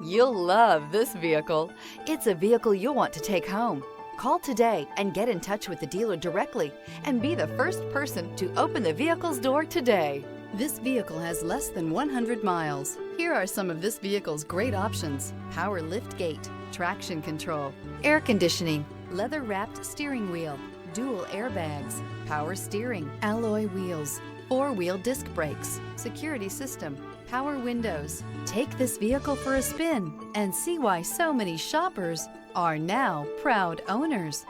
You'll love this vehicle. It's a vehicle you'll want to take home. Call today and get in touch with the dealer directly and be the first person to open the vehicle's door today. This vehicle has less than 100 miles. Here are some of this vehicle's great options: power lift gate, traction control, air conditioning, leather-wrapped steering wheel, dual airbags, power steering, alloy wheels, four-wheel disc brakes, security system, power windows. Take this vehicle for a spin and see why so many shoppers are now proud owners.